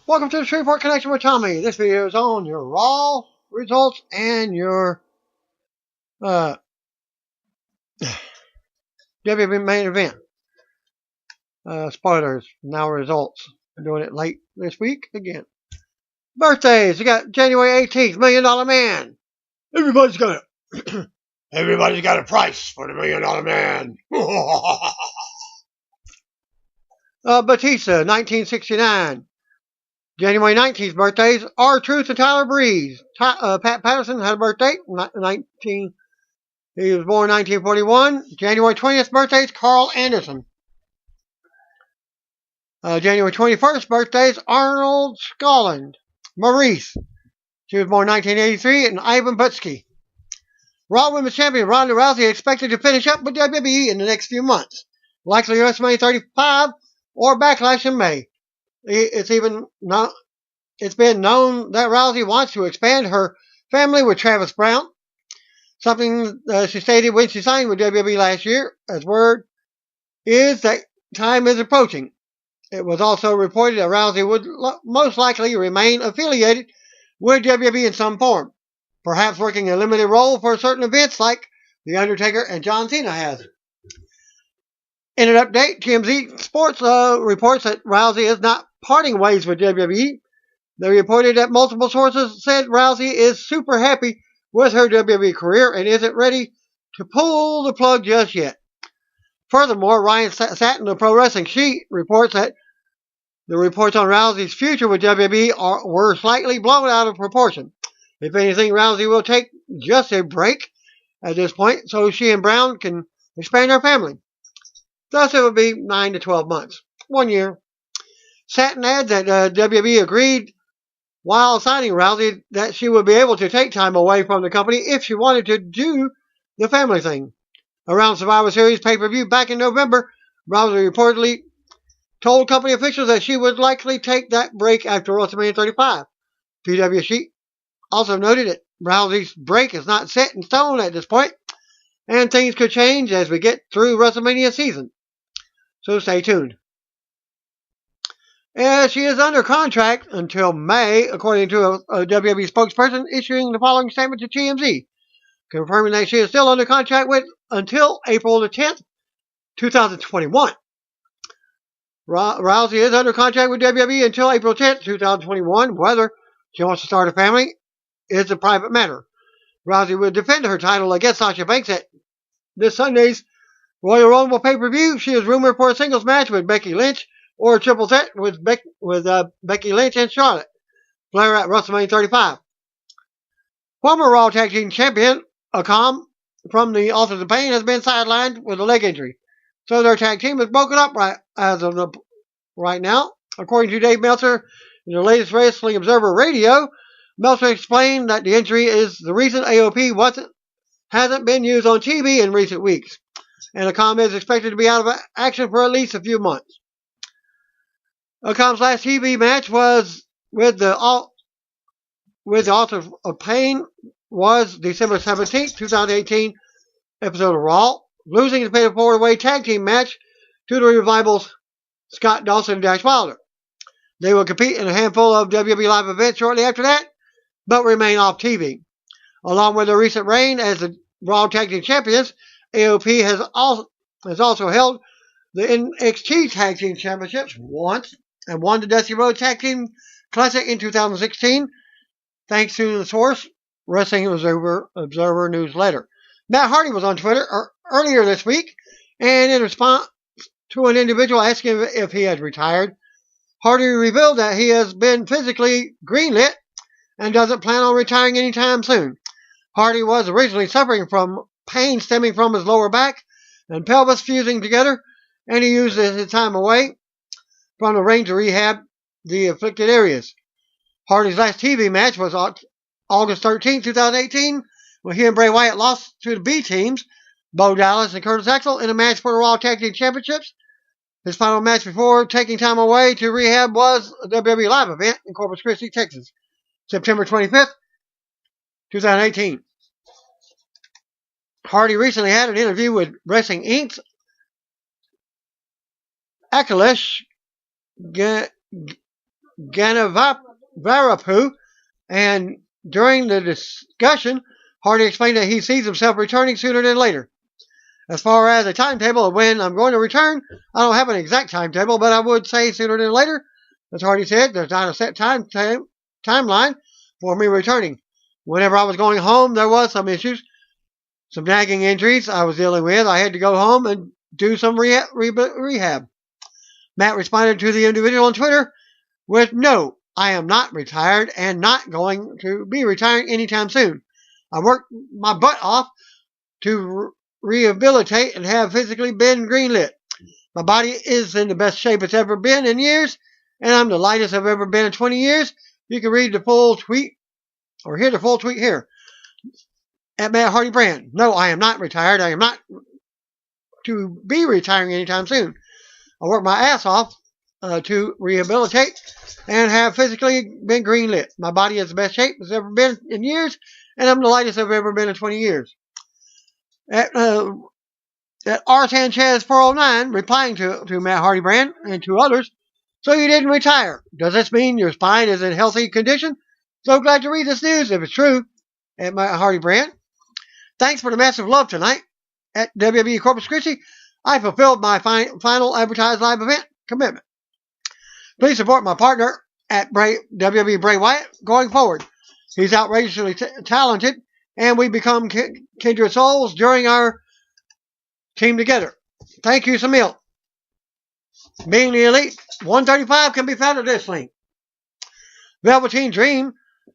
Welcome to the Shreveport Connection with Tommy. This video is on your Raw results and your WWE main event. Spoilers, now results. I'm doing it late this week again. Birthdays. You got January 18th, $1 Million Man. Everybody's got a price for the $1 Million Man. Batista, 1969. January 19th birthdays, R-Truth and Tyler Breeze. Pat Patterson had a birthday, he was born 1941. January 20th birthdays, Carl Anderson. January 21st birthdays, Arnold Scotland. Maurice, she was born 1983, and Ivan Butsky. Raw Women's Champion Ronda Rousey expected to finish up with WWE in the next few months. Likely WrestleMania 35 or Backlash in May. It's been known that Rousey wants to expand her family with Travis Brown, something she stated when she signed with WWE last year, as word is that time is approaching. It was also reported that Rousey would most likely remain affiliated with WWE in some form, perhaps working a limited role for certain events like The Undertaker and John Cena has. In an update, TMZ Sports reports that Rousey is not parting ways with WWE. They reported that multiple sources said Rousey is super happy with her WWE career and isn't ready to pull the plug just yet. Furthermore, Ryan Satin of Pro Wrestling Sheet reports that the reports on Rousey's future with WWE were slightly blown out of proportion. If anything, Rousey will take just a break at this point so she and Brown can expand their family. Thus, it would be 9 to 12 months. 1 year. Satin adds that WWE agreed while signing Rousey that she would be able to take time away from the company if she wanted to do the family thing. Around Survivor Series pay-per-view back in November, Rousey reportedly told company officials that she would likely take that break after WrestleMania 35. PW Sheet also noted that Rousey's break is not set in stone at this point, and things could change as we get through WrestleMania season. So stay tuned. She is under contract until May, according to a WWE spokesperson issuing the following statement to TMZ, confirming that she is still under contract with until April the 10th, 2021. Rousey is under contract with WWE until April 10th, 2021. Whether she wants to start a family is a private matter. Rousey will defend her title against Sasha Banks at this Sunday's Royal Rumble pay-per-view. She is rumored for a singles match with Becky Lynch or a triple threat with Becky Lynch and Charlotte Flair at WrestleMania 35. Former Raw Tag Team Champion Akam from the Authors of Pain has been sidelined with a leg injury, so their tag team is broken up right now. According to Dave Meltzer in the latest Wrestling Observer Radio, Meltzer explained that the injury is the reason AOP hasn't been used on TV in recent weeks, and Akam is expected to be out of action for at least a few months. Akam's last TV match was with the Authors of Pain was December 17th, 2018 episode of Raw, losing the Fatal 4-Way Tag Team match to the Revival's Scott Dawson and Dash Wilder. They will compete in a handful of WWE live events shortly after that, but remain off TV. Along with their recent reign as the Raw Tag Team Champions, AOP has also held the NXT Tag Team Championships once and won the Dusty Rhodes Tag Team Classic in 2016, thanks to the source Wrestling Observer newsletter. Matt Hardy was on Twitter earlier this week, and in response to an individual asking if he had retired, Hardy revealed that he has been physically greenlit and doesn't plan on retiring anytime soon. Hardy was originally suffering from pain stemming from his lower back and pelvis fusing together, and he used his time away from the ring to rehab the afflicted areas. Hardy's last TV match was August 13, 2018, when he and Bray Wyatt lost to the B teams, Bo Dallas and Curtis Axel, in a match for the Raw Tag Team Championships. His final match before taking time away to rehab was a WWE live event in Corpus Christi, Texas, September 25th, 2018. Hardy recently had an interview with Wrestling Inc.'s Akalesh Ganavarapu, and during the discussion, Hardy explained that he sees himself returning sooner than later. As far as a timetable of when I'm going to return, I don't have an exact timetable, but I would say sooner than later. As Hardy said, there's not a set timeline for me returning. Whenever I was going home, there was some issues, some nagging injuries I was dealing with. I had to go home and do some rehab. Matt responded to the individual on Twitter with, "No, I am not retired and not going to be retiring anytime soon. I worked my butt off to rehabilitate and have physically been greenlit. My body is in the best shape it's ever been in years, and I'm the lightest I've ever been in 20 years. You can read the full tweet or hear the full tweet here at Matt Hardy Brand. No, I am not retired. I am not to be retiring anytime soon. I worked my ass off to rehabilitate and have physically been greenlit. My body is the best shape it's ever been in years, and I'm the lightest I've ever been in 20 years." At R. Sanchez 409, replying to Matt Hardy Brand and to others, "So you didn't retire. Does this mean your spine is in healthy condition? So glad to read this news if it's true." At Matt Hardy Brand, "Thanks for the massive love tonight. At WWE Corpus Christi, I fulfilled my final advertised live event commitment. Please support my partner at WWE Bray Wyatt going forward. He's outrageously talented, and we become kindred souls during our team together. Thank you, Samil. Being the Elite 135 can be found at this link." Velveteen Dream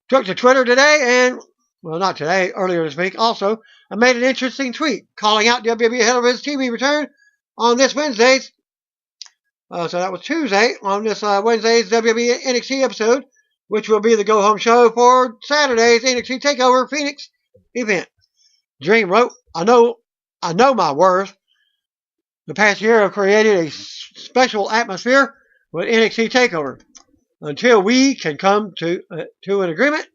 took to Twitter today and, well, not today, earlier this week also, and made an interesting tweet calling out WWE ahead of his TV return on this Wednesday's, so that was Tuesday, on this Wednesday's WWE NXT episode, which will be the go-home show for Saturday's NXT TakeOver Phoenix event. Dream wrote, I know my worth. The past year I've created a special atmosphere with NXT TakeOver. Until we can come to an agreement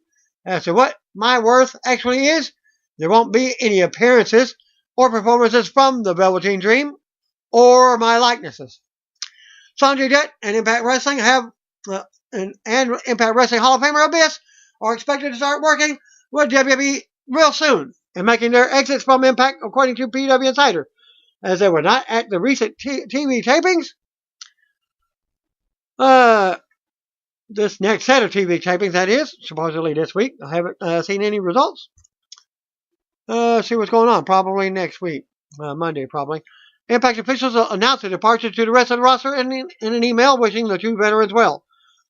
as to what my worth actually is, there won't be any appearances or performances from the Velveteen Dream or my likenesses. Sonjay Dutt and Impact Wrestling and Impact Wrestling Hall of Famer Abyss are expected to start working with WWE real soon and making their exits from Impact, according to PW Insider, as they were not at the recent TV tapings. This next set of TV tapings, that is, supposedly this week. I haven't seen any results. See what's going on. Probably next week. Monday, probably. Impact officials announced the departures to the rest of the roster in an email wishing the two veterans well.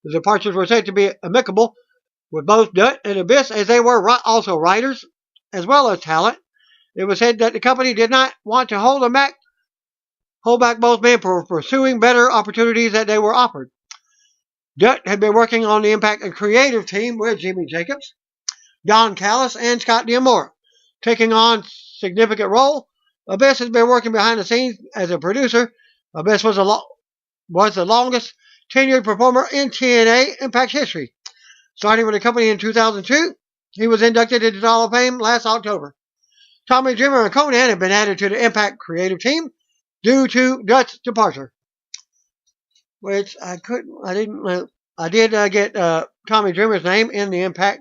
The departures were said to be amicable with both Dutt and Abyss, as they were also writers as well as talent. It was said that the company did not want to hold back both men for pursuing better opportunities that they were offered. Dutt had been working on the Impact and creative team with Jimmy Jacobs, Don Callis, and Scott D'Amore, taking on significant role. Abyss has been working behind the scenes as a producer. Abyss was the longest tenured performer in TNA Impact history. Starting with the company in 2002, he was inducted into the Hall of Fame last October. Tommy Dreamer and Conan have been added to the Impact creative team due to Dutt's departure. Which I did get Tommy Dreamer's name in the Impact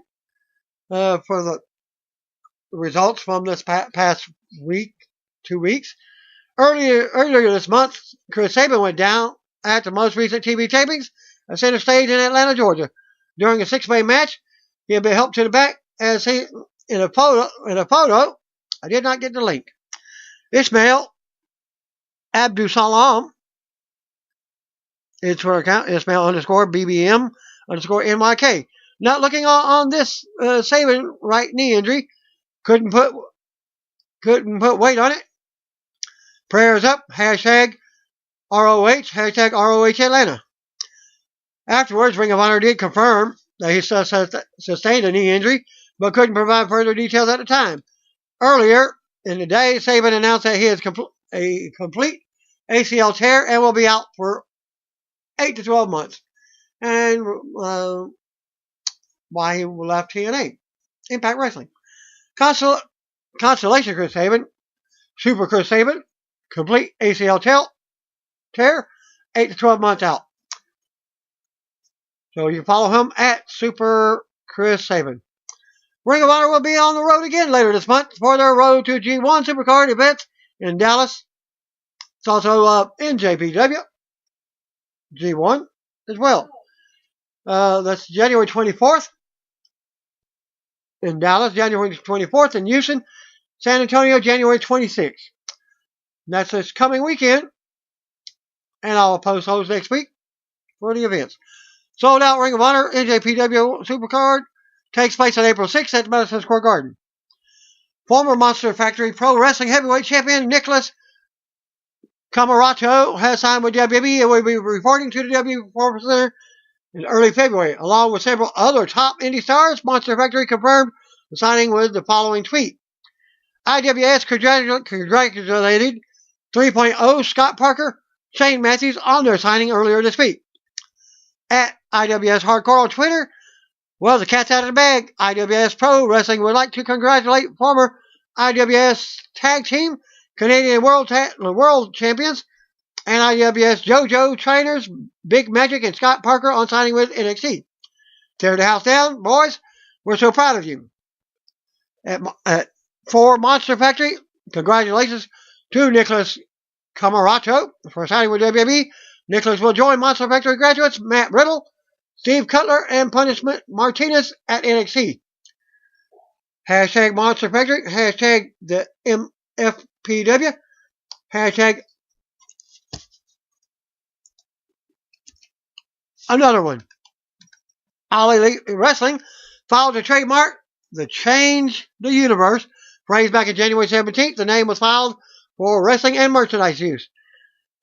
for the results from this past week, 2 weeks. Earlier this month, Chris Sabin went down at the most recent TV tapings at Center Stage in Atlanta, Georgia. During a 6-way match, he had been helped to the back as he, in a photo, I did not get the link. Ismail Abdusalam, it's for account, Ismail_BBM_NYK. Not looking on this Sabin right knee injury. Couldn't put weight on it. Prayers up. #ROH. #ROH Atlanta. Afterwards, Ring of Honor did confirm that he sustained a knee injury, but couldn't provide further details at the time. Earlier in the day, Sabin announced that he has a complete ACL tear and will be out for 8 to 12 months. And why he left TNA. Impact Wrestling. Constellation Chris Sabin. Super Chris Sabin. Complete ACL tear. 8 to 12 months out. So you follow him at Super Chris Sabin. Ring of Honor will be on the road again later this month for their Road to G1 Supercard events in Dallas. It's also in JPW G1 as well. That's January 24th in Dallas, January 24th in Houston, San Antonio, January 26th. That's this coming weekend, and I'll post those next week for the events. Sold Out Ring of Honor NJPW Supercard takes place on April 6th at Madison Square Garden. Former Monster Factory Pro Wrestling Heavyweight Champion Nicholas Comoroto has signed with WWE and will be reporting to the WWE Performance Center in early February, along with several other top indie stars. Monster Factory confirmed the signing with the following tweet. IWS congratulated 3.0 Scott Parker, Shane Matthews on their signing earlier this week. At IWS Hardcore on Twitter, well, the cat's out of the bag. IWS Pro Wrestling would like to congratulate former IWS Tag Team, Canadian World Champions, and IWS JoJo trainers Big Magic and Scott Parker on signing with NXT. Tear the house down, boys. We're so proud of you. For Monster Factory, congratulations to Nicholas Comoroto for signing with WWE. Nicholas will join Monster Factory graduates Matt Riddle, Steve Cutler, and Punishment Martinez at NXT. Hashtag Monster Factory. Hashtag the MFPW. Hashtag another one. All Elite Wrestling filed a trademark, the Change the Universe, phrase back in January 17th. The name was filed for wrestling and merchandise use.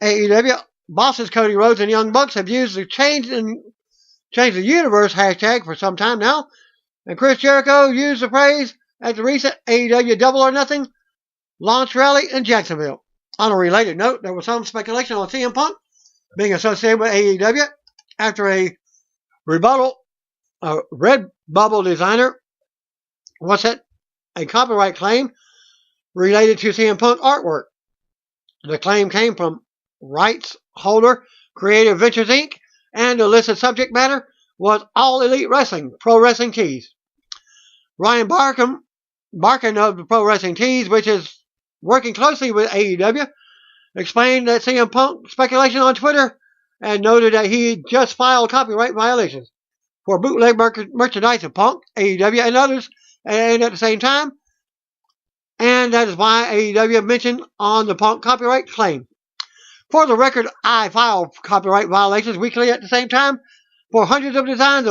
AEW bosses Cody Rhodes and Young Bucks have used the Change the Universe hashtag for some time now, and Chris Jericho used the phrase at the recent AEW Double or Nothing launch rally in Jacksonville. On a related note, there was some speculation on CM Punk being associated with AEW after a Red Bubble designer a copyright claim related to CM Punk artwork. The claim came from rights holder Creative Ventures Inc., and the listed subject matter was All Elite Wrestling Pro Wrestling Tees. Ryan Barkin of the Pro Wrestling Tees, which is working closely with AEW, explained that CM Punk speculation on Twitter and noted that he just filed copyright violations for bootleg merchandise of Punk, AEW, and others, and at the same time, and that is why AEW mentioned on the Punk copyright claim. For the record, I file copyright violations weekly at the same time for hundreds of designs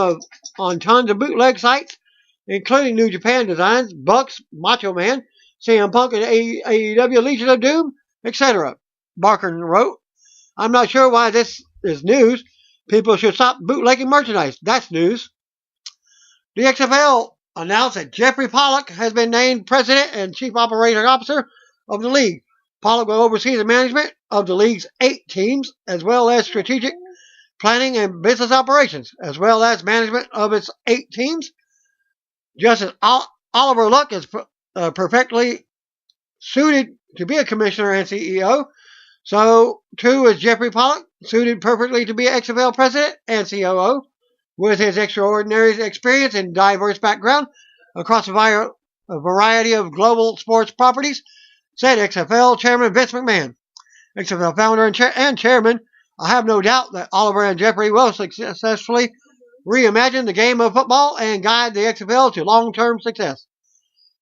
on tons of bootleg sites, including New Japan designs, Bucks, Macho Man, CM Punk, and AEW Legion of Doom, etc. Barker wrote, I'm not sure why this is news. People should stop bootlegging merchandise. That's news. The XFL announced that Jeffrey Pollock has been named President and Chief Operating Officer of the league. Pollock will oversee the management of the league's 8 teams, as well as strategic planning and business operations, as well as management of its 8 teams. Just as Oliver Luck is perfectly suited to be a commissioner and CEO, so too is Jeffrey Pollock suited perfectly to be an XFL president and COO. With his extraordinary experience and diverse background across a variety of global sports properties, said XFL Chairman Vince McMahon. XFL founder and chairman, I have no doubt that Oliver and Jeffrey will successfully reimagine the game of football and guide the XFL to long-term success.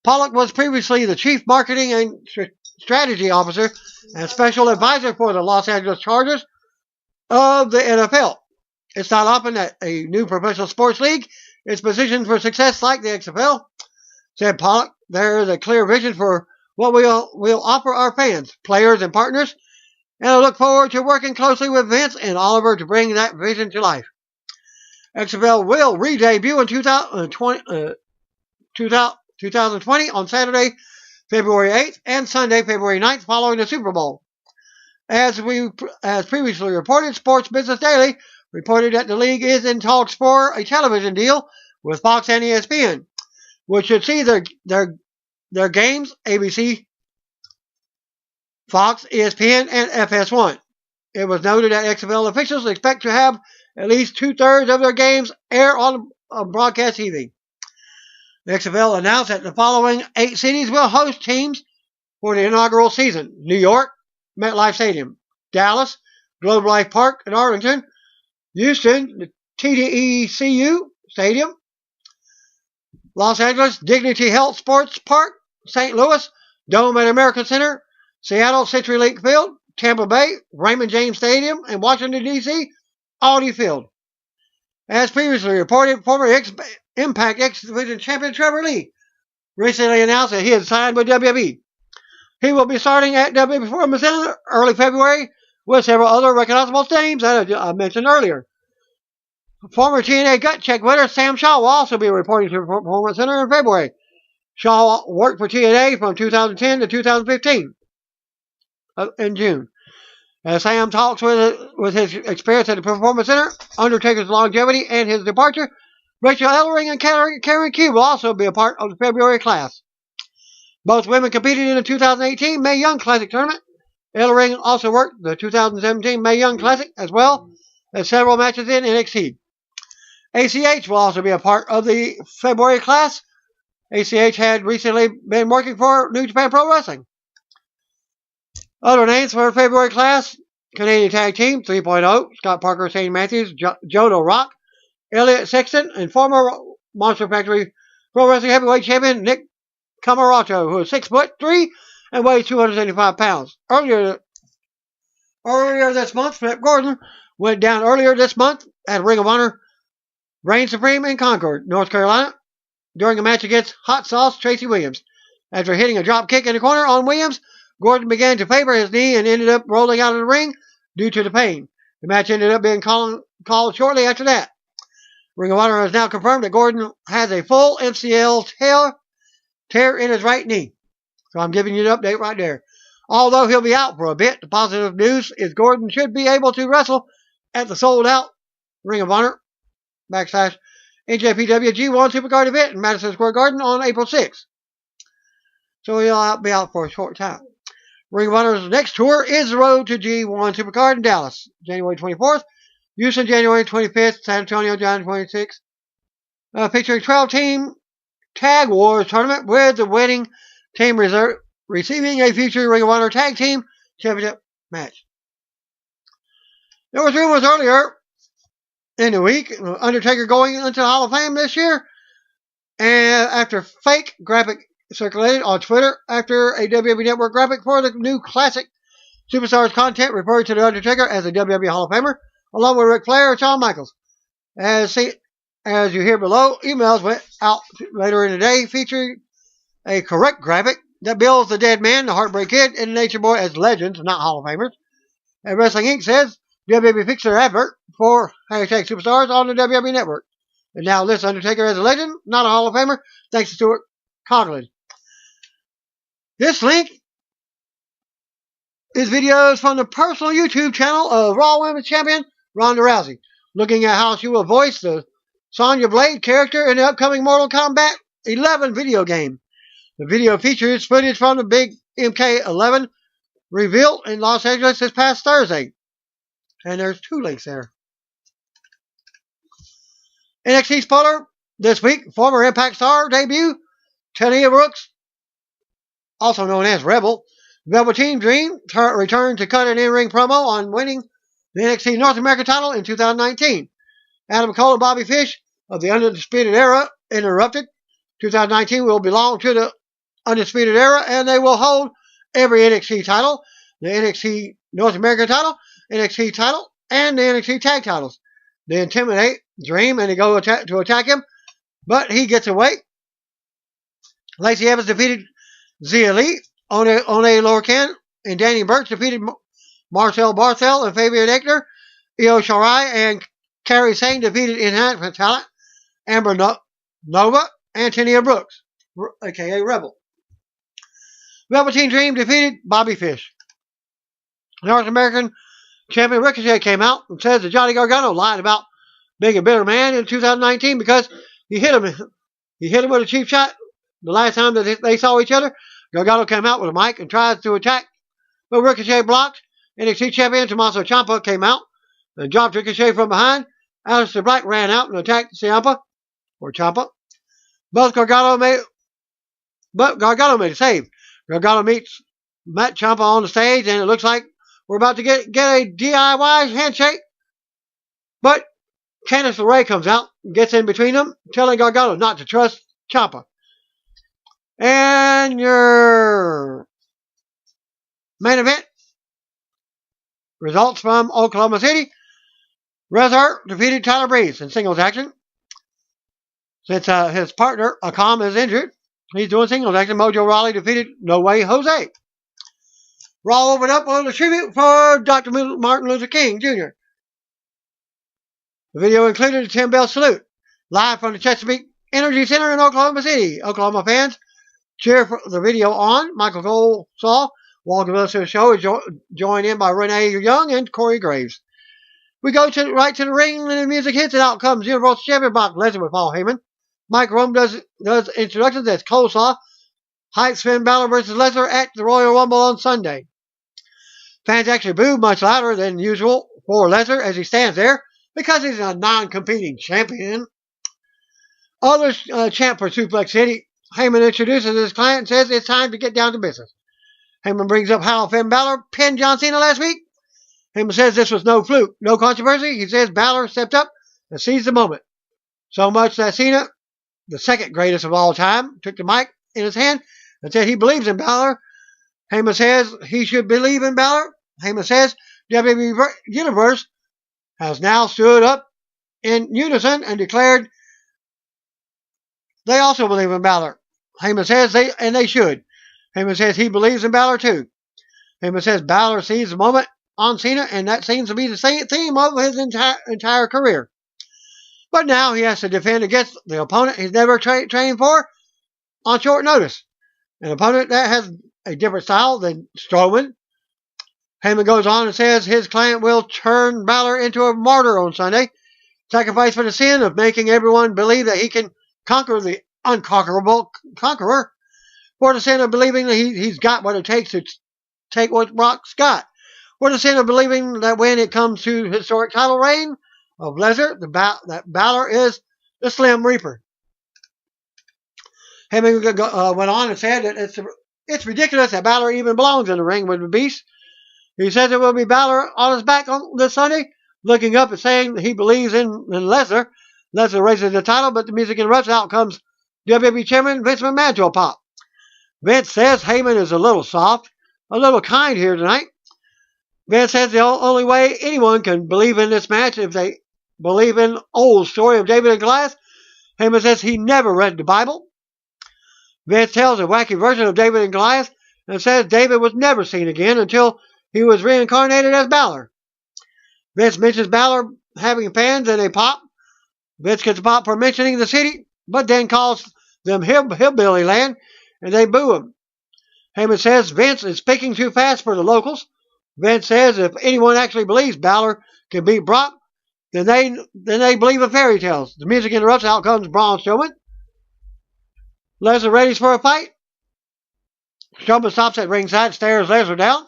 Pollock was previously the Chief Marketing and Strategy Officer and Special Advisor for the Los Angeles Chargers of the NFL. It's not often that a new professional sports league is positioned for success like the XFL, said Pollock. There is a clear vision for what we'll offer our fans, players, and partners, and I look forward to working closely with Vince and Oliver to bring that vision to life. XFL will re-debut in 2020 on Saturday, February 8th, and Sunday, February 9th, following the Super Bowl. As previously reported, Sports Business Daily reported that the league is in talks for a television deal with Fox and ESPN, which should see their games, ABC, Fox, ESPN, and FS1. It was noted that XFL officials expect to have at least 2/3 of their games air on broadcast TV. The XFL announced that the following 8 cities will host teams for the inaugural season: New York, MetLife Stadium; Dallas, Globe Life Park in Arlington; Houston, the TDECU Stadium; Los Angeles, Dignity Health Sports Park; St. Louis, Dome at American Center; Seattle, CenturyLink Field; Tampa Bay, Raymond James Stadium; and Washington, D.C., Audi Field. As previously reported, former Impact X Division champion Trevor Lee recently announced that he had signed with WWE. He will be starting at WWE Performance Center early February with several other recognizable names that I mentioned earlier. Former TNA Gut Check winner Sam Shaw will also be reporting to the Performance Center in February. Shaw worked for TNA from 2010 to 2015 in June. As Sam talks with his experience at the Performance Center, Undertaker's longevity, and his departure, Rachel Ellering and Karen Q will also be a part of the February class. Both women competed in the 2018 Mae Young Classic tournament. Ellering also worked the 2017 Mae Young Classic as well as several matches in NXT. ACH will also be a part of the February class. ACH had recently been working for New Japan Pro Wrestling. Other names for the February class: Canadian Tag Team 3.0, Scott Parker, Shane Matthews, Jodo Rock, Elliot Sexton, and former Monster Factory Pro Wrestling Heavyweight Champion Nick Comoroto, who is 6'3" and weighs 275 pounds. Earlier this month, Flip Gordon went down earlier this month at Ring of Honor Reign Supreme in Concord, North Carolina, during a match against Hot Sauce Tracy Williams. After hitting a drop kick in the corner on Williams, Gordon began to favor his knee and ended up rolling out of the ring due to the pain. The match ended up being called shortly after that. Ring of Honor has now confirmed that Gordon has a full MCL tear in his right knee. So I'm giving you an update right there. Although he'll be out for a bit, the positive news is Gordon should be able to wrestle at the sold-out Ring of Honor / NJPW G1 Supercard event in Madison Square Garden on April 6th. So he'll be out for a short time. Ring of Honor's next tour is the Road to G1 Supercard in Dallas, January 24th. Houston, January 25th. San Antonio, January 26th. Featuring 12-team Tag Wars tournament with the winning team receiving a future Ring of Honor Tag Team Championship match. There was rumors earlier in the week Undertaker going into the Hall of Fame this year, and after fake graphic circulated on Twitter after a WWE Network graphic for the new classic Superstars content referred to the Undertaker as a WWE Hall of Famer, along with Ric Flair and Shawn Michaels. As you hear below, emails went out later in the day featuring a correct graphic that bills the Dead Man, the Heartbreak Kid, and Nature Boy as legends, not Hall of Famers. And Wrestling Inc. says WWE fixed their advert for hashtag Superstars on the WWE Network, and now lists Undertaker as a legend, not a Hall of Famer, thanks to Stuart Coughlin. This link is videos from the personal YouTube channel of Raw Women's Champion Ronda Rousey, looking at how she will voice the Sonya Blade character in the upcoming Mortal Kombat 11 video game. The video features footage from the Big MK11 reveal in Los Angeles this past Thursday. And there's 2 links there. NXT spoiler this week: former Impact star debut Tania Brooks, also known as Rebel, Velveteen Dream, returned to cut an in-ring promo on winning the NXT North American title in 2019. Adam Cole and Bobby Fish of the Undisputed Era interrupted. 2019 will belong to the Undisputed Era, and they will hold every NXT title, the NXT North American title, NXT title, and the NXT tag titles. They intimidate Dream and they go to attack him, but he gets away. Lacey Evans defeated Zia Lee, One Lorcan, and Danny Burch defeated Marcel Barthel and Fabian Eichner. Io Shirai and Kairi Sane defeated Enhancement Talent, Amber Nova, and Tania Brooks, aka Rebel. Velveteen Dream defeated Bobby Fish. North American Champion Ricochet came out and says that Johnny Gargano lied about being a bitter man in 2019 because he hit him. He hit him with a cheap shot the last time that they saw each other. Gargano came out with a mic and tried to attack, but Ricochet blocked. NXT Champion Tommaso Ciampa came out and dropped Ricochet from behind Aleister Black ran out and attacked Ciampa, or Ciampa. But Gargano made a save. Gargano meets Matt Ciampa on the stage, and it looks like we're about to get a DIY handshake. But Candice LeRae comes out and gets in between them, telling Gargano not to trust Ciampa. And your main event results from Oklahoma City. Rezar defeated Tyler Breeze in singles action. Since his partner, Akam, is injured, he's doing singles action. Mojo Rawley defeated No Way Jose. Raw opened up on a tribute for Dr. Martin Luther King Jr. The video included a 10-bell salute, live from the Chesapeake Energy Center in Oklahoma City. Oklahoma fans cheer for the video on. Michael Cole saw Walter Wilson's show is joined in by Renee Young and Corey Graves. We go right to the ring, and the music hits, and out comes Universal Champion Brock Lesnar with Paul Heyman. Mike Rome does introductions as Cole saw hype Finn Balor versus Lesnar at the Royal Rumble on Sunday. Fans actually booed much louder than usual for Lesnar as he stands there because he's a non-competing champion. Other champ for Suplex City, Heyman introduces his client and says it's time to get down to business. Heyman brings up how Finn Balor pinned John Cena last week. Heyman says this was no fluke, no controversy. He says Balor stepped up and seized the moment. So much that Cena, the second greatest of all time, took the mic in his hand and said he believes in Balor. Heyman says he should believe in Balor. Heyman says WWE Universe has now stood up in unison and declared they also believe in Balor. Heyman says they should. Heyman says he believes in Balor too. Heyman says Balor sees the moment on Cena, and that seems to be the same theme of his entire career. But now he has to defend against the opponent he's never trained for on short notice. An opponent that has a different style than Strowman. Heyman goes on and says his client will turn Balor into a martyr on Sunday, sacrifice for the sin of making everyone believe that he can conquer the unconquerable conqueror, for the sin of believing that he's got what it takes to take what Brock's got, for the sin of believing that when it comes to historic title reign of Lesnar, that Balor is the Slim Reaper. Heyman went on and said that it's ridiculous that Balor even belongs in the ring with the Beast. He says it will be Balor on his back on this Sunday, looking up and saying that he believes in Lesnar. Lesnar raises the title, but the music interrupts. Out comes WWE Chairman Vince McMahon to a pop. Vince says Heyman is a little soft, a little kind here tonight. Vince says the only way anyone can believe in this match if they believe in old story of David and Goliath. Heyman says he never read the Bible. Vince tells a wacky version of David and Goliath and says David was never seen again until he was reincarnated as Balor. Vince mentions Balor having fans and they pop. Vince gets a pop for mentioning the city, but then calls them hillbilly land, and they boo him. Heyman says Vince is speaking too fast for the locals. Vince says if anyone actually believes Balor can beat Brock, then they believe in fairy tales. The music interrupts. Out comes Braun Strowman. Lesnar readies for a fight. Strowman stops at ringside, stares Lesnar down.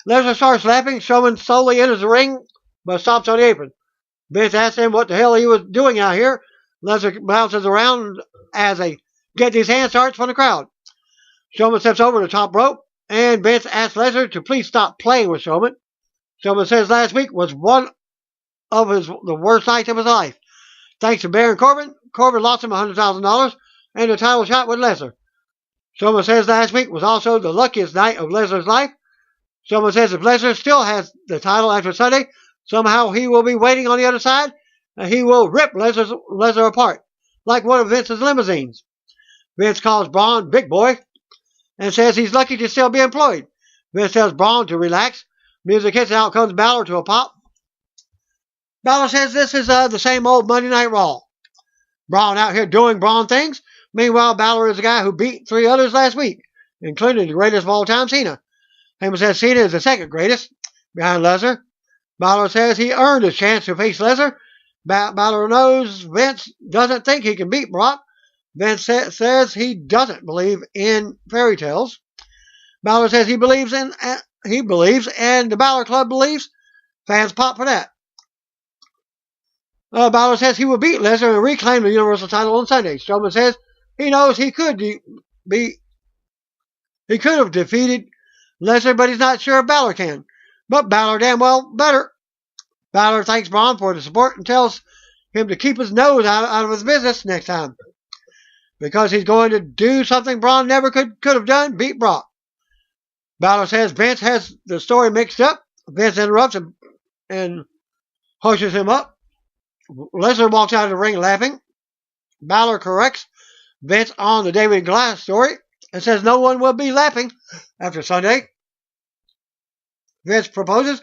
Lesnar starts laughing. Strowman slowly enters the ring, but stops on the apron. Vince asks him what the hell he was doing out here. Lesnar bounces around as a get these hands starts from the crowd. Strowman steps over the top rope, and Vince asks Lesnar to please stop playing with Strowman. Strowman says last week was one of the worst nights of his life. Thanks to Baron Corbin, Corbin lost him $100,000 and a title shot with Lesnar. Strowman says last week was also the luckiest night of Lesnar's life. Strowman says if Lesnar still has the title after Sunday, somehow he will be waiting on the other side, and he will rip Lesnar apart, like one of Vince's limousines. Vince calls Braun Big Boy, and says he's lucky to still be employed. Vince tells Braun to relax. Music hits, and out comes Balor to a pop. Balor says this is the same old Monday Night Raw. Braun out here doing Braun things. Meanwhile, Balor is the guy who beat 3 others last week, including the greatest of all time, Cena. Heyman says Cena is the second greatest, behind Lesnar. Balor says he earned his chance to face Lesnar. Balor knows Vince doesn't think he can beat Brock. Vince says he doesn't believe in fairy tales. Balor says he believes, and the Balor Club believes. Fans pop for that. Balor says he will beat Lesnar and reclaim the Universal title on Sunday. Strowman says he knows he could have defeated Lesnar, but he's not sure if Balor can. But Balor damn well better. Balor thanks Braun for the support and tells him to keep his nose out of his business next time, because he's going to do something Braun never could have done, beat Brock. Balor says Vince has the story mixed up. Vince interrupts him and hushes him up. Lesnar walks out of the ring laughing. Balor corrects Vince on the David Glass story and says no one will be laughing after Sunday. Vince proposes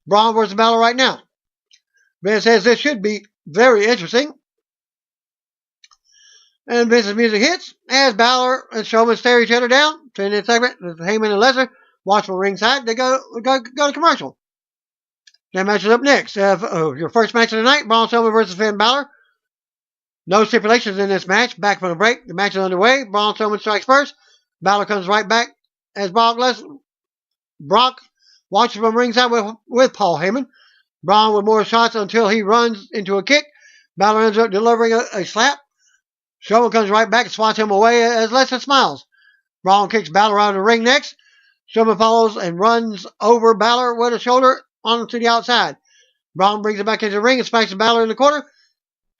Braun versus Balor right now. Vince says this should be very interesting. And Vince's music hits as Balor and Strowman stare each other down. 10-minute segment with Heyman and Lesnar watch from ringside. They go to commercial. That match is up next. Your first match of the night, Braun Strowman versus Finn Balor. No stipulations in this match. Back from the break, the match is underway. Braun Strowman strikes first. Balor comes right back as Brock watches from ringside with Paul Heyman. Braun with more shots until he runs into a kick. Balor ends up delivering a slap. Strowman comes right back and swats him away as Lesnar smiles. Braun kicks Balor out of the ring next. Strowman follows and runs over Balor with a shoulder onto the outside. Braun brings it back into the ring and smashes Balor in the corner.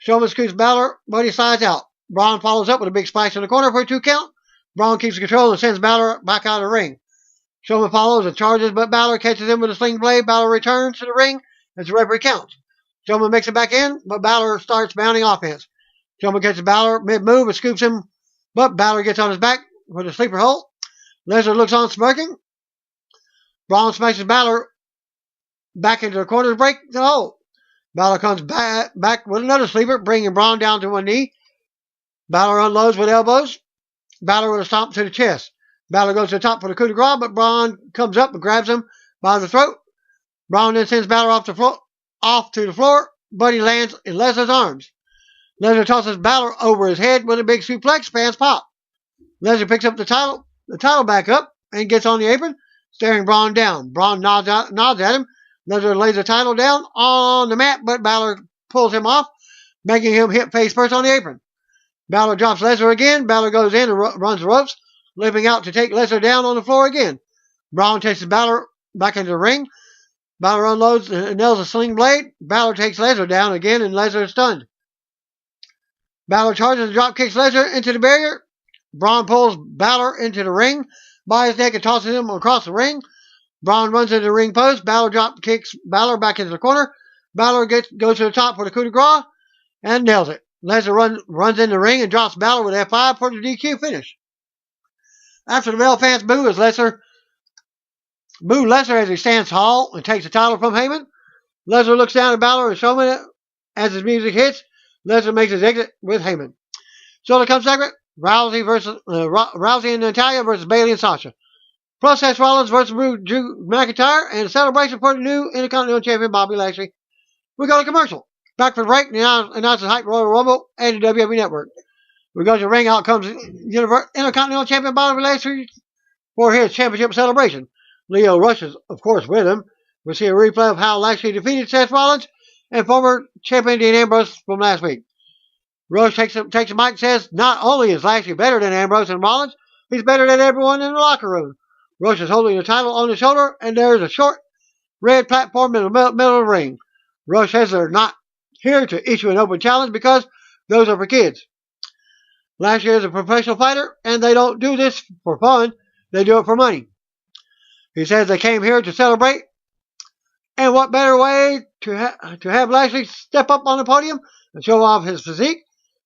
Strowman scoots Balor, but he slides out. Braun follows up with a big splash in the corner for a 2 count. Braun keeps control and sends Balor back out of the ring. Strowman follows and charges, but Balor catches him with a sling blade. Balor returns to the ring as the referee counts. Strowman makes it back in, but Balor starts mounting offense. Strowman catches Balor mid-move and scoops him, but Balor gets on his back with a sleeper hold. Lesnar looks on smirking. Braun smashes Balor back into the corner to break the hold. Balor comes back with another sleeper, bringing Braun down to one knee. Balor unloads with elbows. Balor with a stomp to the chest. Balor goes to the top for the coup de grace, but Braun comes up and grabs him by the throat. Braun then sends Balor off to the floor, but he lands in Lesnar's arms. Lesnar tosses Balor over his head with a big suplex. Fans pop. Lesnar picks up the title back up, and gets on the apron, staring Braun down. Braun nods at him. Lesnar lays the title down on the mat, but Balor pulls him off, making him hit face first on the apron. Balor drops Lesnar again. Balor goes in and runs the ropes, leaping out to take Lesnar down on the floor again. Braun chases Balor back into the ring. Balor unloads and nails a sling blade. Balor takes Lesnar down again, and Lesnar is stunned. Balor charges and drop kicks Lesnar into the barrier. Braun pulls Balor into the ring by his neck and tosses him across the ring. Braun runs into the ring post. Balor drop kicks Balor back into the corner. Balor goes to the top for the coup de grace and nails it. Lesnar runs in the ring and drops Balor with F5 for the DQ finish. After the bell, fans boo Lesnar as he stands tall and takes the title from Heyman. Lesnar looks down at Balor and Strowman as his music hits. Lesnar makes his exit with Heyman. So the comes segment: Rousey and Natalya versus Bayley and Sasha. Plus Seth Rollins versus Drew McIntyre, and a celebration for the new Intercontinental Champion Bobby Lashley. We go to commercial. Back for the break, and announces Hype Royal Rumble and the WWE Network. We go to the ring. Out comes Intercontinental Champion Bobby Lashley for his championship celebration. Leo Rush is, of course, with him. We'll see a replay of how Lashley defeated Seth Rollins and former champion Dean Ambrose from last week. Rush takes a mic and says not only is Lashley better than Ambrose and Rollins, he's better than everyone in the locker room. Rush is holding the title on his shoulder, and there is a short red platform in the middle of the ring. Rush says they're not here to issue an open challenge because those are for kids. Lashley is a professional fighter, and they don't do this for fun. They do it for money. He says they came here to celebrate, and what better way to have Lashley step up on the podium and show off his physique?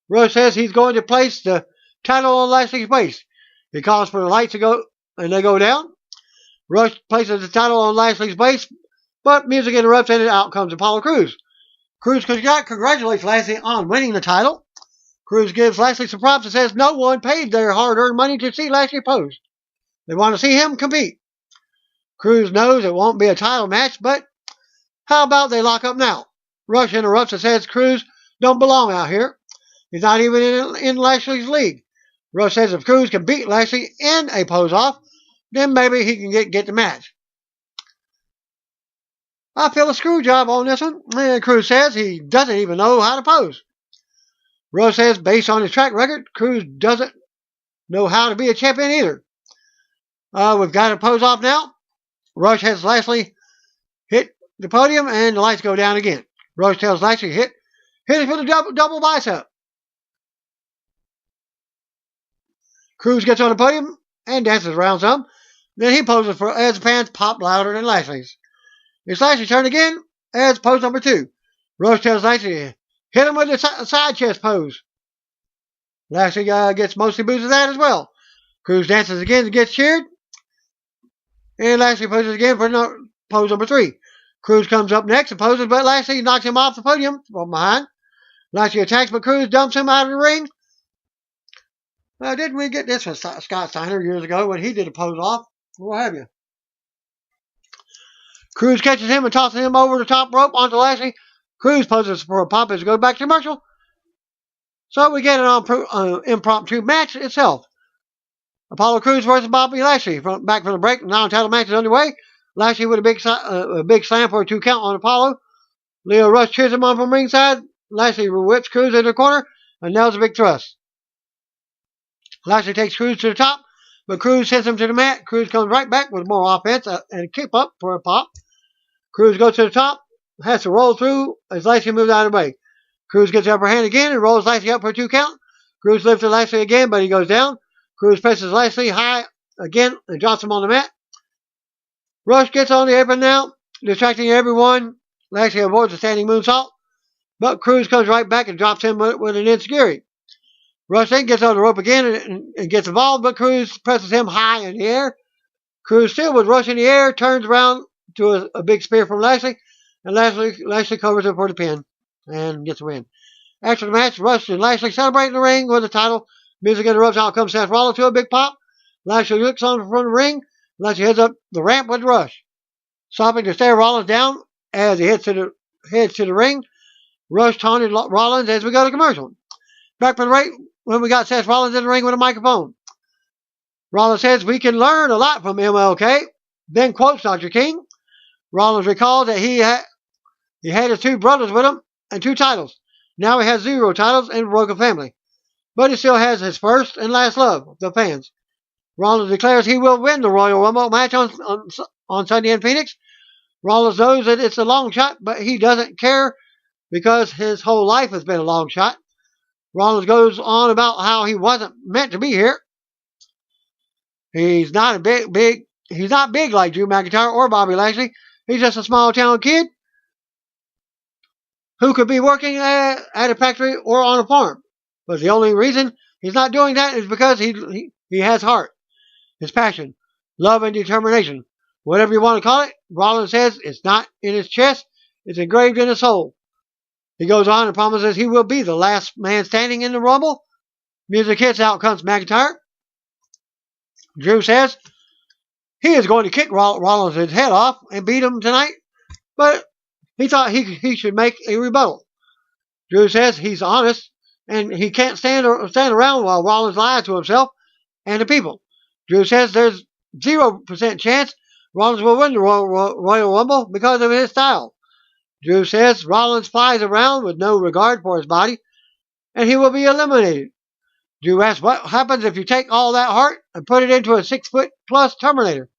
Rush says he's going to place the title on Lashley's waist. He calls for the lights to go, and they go down. Rush places the title on Lashley's waist, but music interrupts, and out comes Apollo Crews. Crews congratulates Lashley on winning the title. Crews gives Lashley some props and says no one paid their hard-earned money to see Lashley pose. They want to see him compete. Crews knows it won't be a title match, but how about they lock up now? Rush interrupts and says Crews don't belong out here. He's not even in Lashley's league. Rush says if Crews can beat Lashley in a pose-off, then maybe he can get the match. I feel a screw job on this one. And Cruz says he doesn't even know how to pose. Rush says based on his track record, Cruz doesn't know how to be a champion either. We've got to pose off now. Rush has Lashley hit the podium and the lights go down again. Rush tells Lashley hit it for the double bicep. Cruz gets on the podium and dances around some. Then he poses for Ed's pants pop louder than Lashley's. It's Lashley's turn again. Ed's pose number 2. Rush tells Lashley hit him with the side chest pose. Lashley gets mostly boos of that as well. Cruz dances again and gets cheered. And Lashley poses again for pose number 3. Cruz comes up next and poses, but Lashley knocks him off the podium from behind. Lashley attacks, but Cruz dumps him out of the ring. Didn't we get this from Scott Steiner years ago when he did a pose off? What have you? Cruz catches him and tosses him over the top rope onto Lashley. Cruz poses for a pop as it goes back to commercial. So we get an impromptu match itself. Apollo Crews versus Bobby Lashley. Back from the break, non-title match is underway. Lashley with a big slam for a 2 count on Apollo. Leo Rush cheers him on from ringside. Lashley whips Crews into the corner and nails a big thrust. Lashley takes Crews to the top, but Crews sends him to the mat. Crews comes right back with more offense and a kick up for a pop. Crews goes to the top, has to roll through as Lashley moves out of the way. Crews gets the upper hand again and rolls Lashley up for a 2 count. Crews lifts Lashley again, but he goes down. Crews presses Lashley high again and drops him on the mat. Rush gets on the apron now, distracting everyone. Lashley avoids a standing moonsault, but Crews comes right back and drops him with an enziguri. Rush then gets on the rope again and gets involved, but Crews presses him high in the air. Crews still with Rush in the air, turns around to a big spear from Lashley, and Lashley covers him for the pin and gets a win. After the match, Rush and Lashley celebrate in the ring with the title. Music interrupts. Out comes Seth Rollins to a big pop. Lashley looks on from the ring. Lashley heads up the ramp with Rush, stopping to stare Rollins down as he heads to the ring. Rush taunted Rollins as we go to commercial. Back from the break, when we got Seth Rollins in the ring with a microphone. Rollins says we can learn a lot from MLK. Then quotes Dr. King. Rollins recalls that he had his 2 brothers with him and 2 titles. Now he has 0 titles and a broken family. But he still has his first and last love, the fans. Rollins declares he will win the Royal Rumble match on Sunday in Phoenix. Rollins knows that it's a long shot, but he doesn't care because his whole life has been a long shot. Rollins goes on about how he wasn't meant to be here. He's not big like Drew McIntyre or Bobby Lashley. He's just a small town kid who could be working at a factory or on a farm. But the only reason he's not doing that is because he has heart, his passion, love, and determination. Whatever you want to call it, Rollins says it's not in his chest, it's engraved in his soul. He goes on and promises he will be the last man standing in the Rumble. Music hits, out comes McIntyre. Drew says he is going to kick Rollins' head off and beat him tonight, but he thought he should make a rebuttal. Drew says he's honest and he can't stand around while Rollins lies to himself and the people. Drew says there's 0% chance Rollins will win the Royal Rumble because of his style. Drew says Rollins flies around with no regard for his body and he will be eliminated. Drew asks what happens if you take all that heart and put it into a 6-foot-plus Terminator.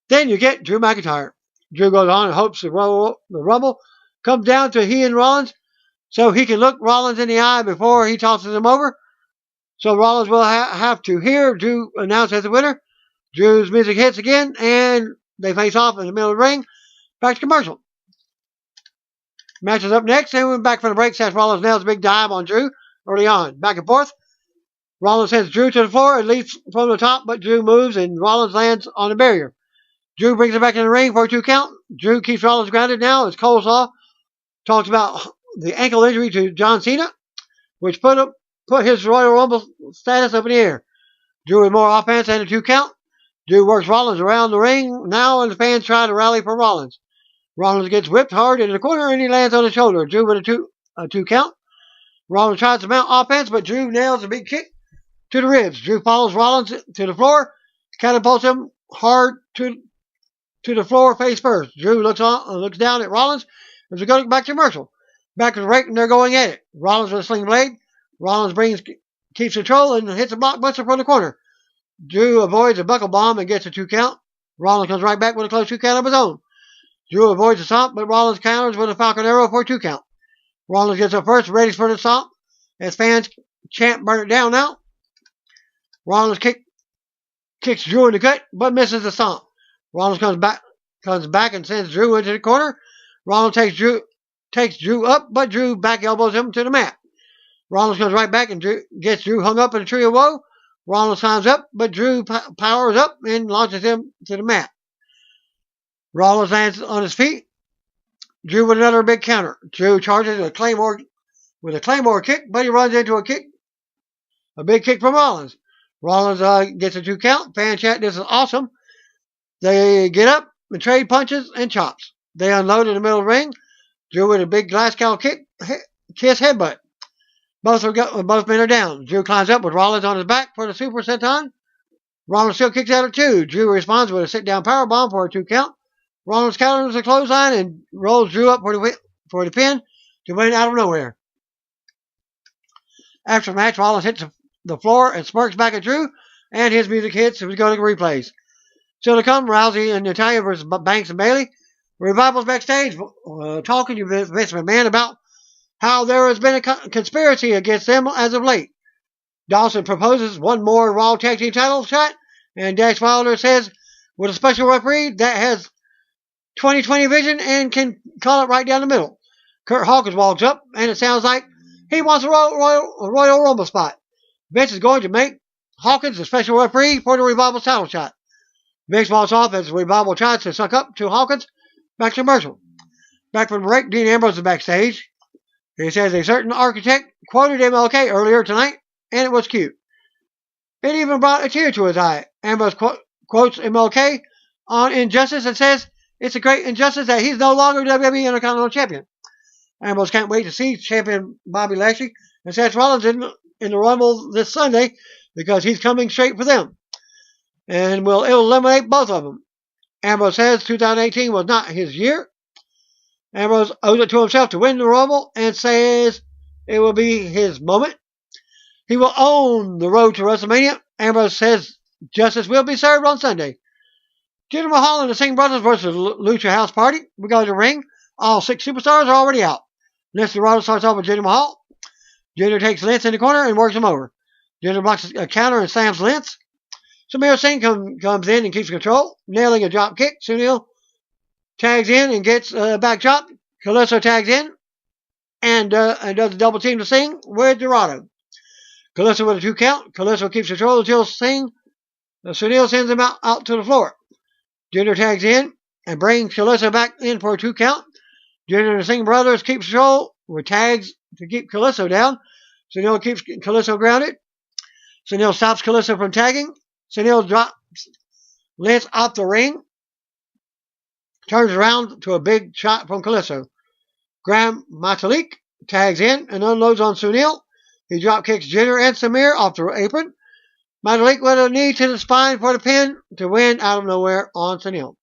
Then you get Drew McIntyre. Drew goes on and hopes the Rumble comes down to he and Rollins so he can look Rollins in the eye before he tosses him over. So Rollins will have to hear Drew announced as the winner. Drew's music hits again and they face off in the middle of the ring. Back to commercial. Match is up next and we're back from the break. Seth Rollins nails a big dive on Drew early on. Back and forth. Rollins sends Drew to the floor and leaps from the top, but Drew moves and Rollins lands on the barrier. Drew brings him back in the ring for a 2 count. Drew keeps Rollins grounded now as Coleslaw talks about the ankle injury to John Cena, which put his Royal Rumble status up in the air. Drew with more offense and a 2 count. Drew works Rollins around the ring now and the fans try to rally for Rollins. Rollins gets whipped hard into the corner and he lands on his shoulder. Drew with a 2 count. Rollins tries to mount offense, but Drew nails a big kick to the ribs. Drew follows Rollins to the floor, catapults him hard to to the floor face first. Drew looks down at Rollins as we go back to commercial. Back to the break, and they're going at it. Rollins with a sling blade. Rollins keeps control and hits a blockbuster from the corner. Drew avoids a buckle bomb and gets a 2 count. Rollins comes right back with a close 2 count of his own. Drew avoids the stomp, but Rollins counters with a Falcon Arrow for a 2 count. Rollins gets up first, ready for the stomp. As fans chant burn it down now. Rollins kicks Drew in the gut, but misses the stomp. Rollins comes back and sends Drew into the corner. Rollins takes Drew up, but Drew back elbows him to the mat. Rollins comes right back and gets Drew hung up in a tree of woe. Rollins climbs up, but Drew powers up and launches him to the mat. Rollins lands on his feet. Drew with another big counter. Drew charges with a Claymore kick, but he runs into a big kick from Rollins. Rollins gets a 2 count. Fan chat, this is awesome. They get up and trade punches and chops. They unload in the middle of the ring. Drew with a big glass cow kiss headbutt. Both men are down. Drew climbs up with Rollins on his back for the super senton. Rollins still kicks out at 2. Drew responds with a sit-down powerbomb for a 2 count. Rollins counters a clothesline and rolls Drew up for the pin to win out of nowhere. After the match, Rollins hits the floor and smirks back at Drew, and his music hits as we go to replays. Still to come, Rousey and Natalia versus Banks and Bailey. Revival's backstage talking to Vince McMahon about how there has been a conspiracy against them as of late. Dawson proposes one more Raw Tag Team title shot, and Dash Wilder says, with a special referee that has 20/20 vision and can call it right down the middle. Kurt Hawkins walks up, and it sounds like he wants a Royal Rumble spot. Vince is going to make Hawkins the special referee for the Revival's title shot. Vince walks off as Revival tries to suck up to Hawkins. Back to commercial. Back from the break, Dean Ambrose is backstage. He says a certain architect quoted MLK earlier tonight, and it was cute. It even brought a tear to his eye. Ambrose quotes MLK on Injustice and says it's a great injustice that he's no longer WWE Intercontinental Champion. Ambrose can't wait to see champion Bobby Lashley and Seth Rollins in the Rumble this Sunday because he's coming straight for them. And will eliminate both of them. Ambrose says 2018 was not his year. Ambrose owes it to himself to win the Rumble and says it will be his moment. He will own the road to WrestleMania. Ambrose says justice will be served on Sunday. Jinder Mahal and the Singh Brothers versus Lucha House Party. We go to the ring. All 6 superstars are already out. Lince Dorado starts off with Jinder Mahal. Jinder takes Lince in the corner and works him over. Jinder blocks a counter and slams Lince. Samir Singh comes in and keeps control, nailing a drop kick. Sunil tags in and gets a back chop. Kalisto tags in and does a double team to Singh with Dorado. Kalisto with a 2 count. Kalisto keeps control until Sunil sends him out to the floor. Jinder tags in and brings Kalisto back in for a 2 count. Jinder and the Singh brothers keep control with tags to keep Kalisto down. Sunil keeps Kalisto grounded. Sunil stops Kalisto from tagging. Sunil drops Lince off the ring. Turns around to a big shot from Kalisto. Graham Metalik tags in and unloads on Sunil. He drop kicks Jinder and Samir off the apron. Metalik with a knee to the spine for the pin to win out of nowhere on Sunil.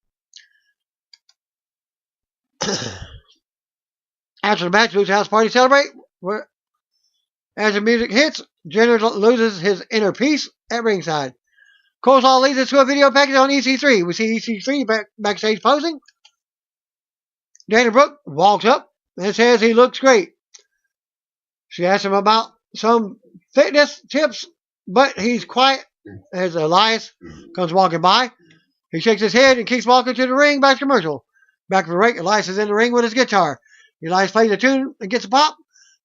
After the match, Lucha House Party celebrate. As the music hits, Jinder loses his inner peace at ringside. Coleslaw leads us to a video package on EC3. We see EC3 backstage posing. Dana Brooke walks up and says he looks great. She asks him about some fitness tips, but he's quiet as Elias comes walking by. He shakes his head and keeps walking to the ring. Back to commercial. Back from the break, Elias is in the ring with his guitar. Elias plays a tune and gets a pop.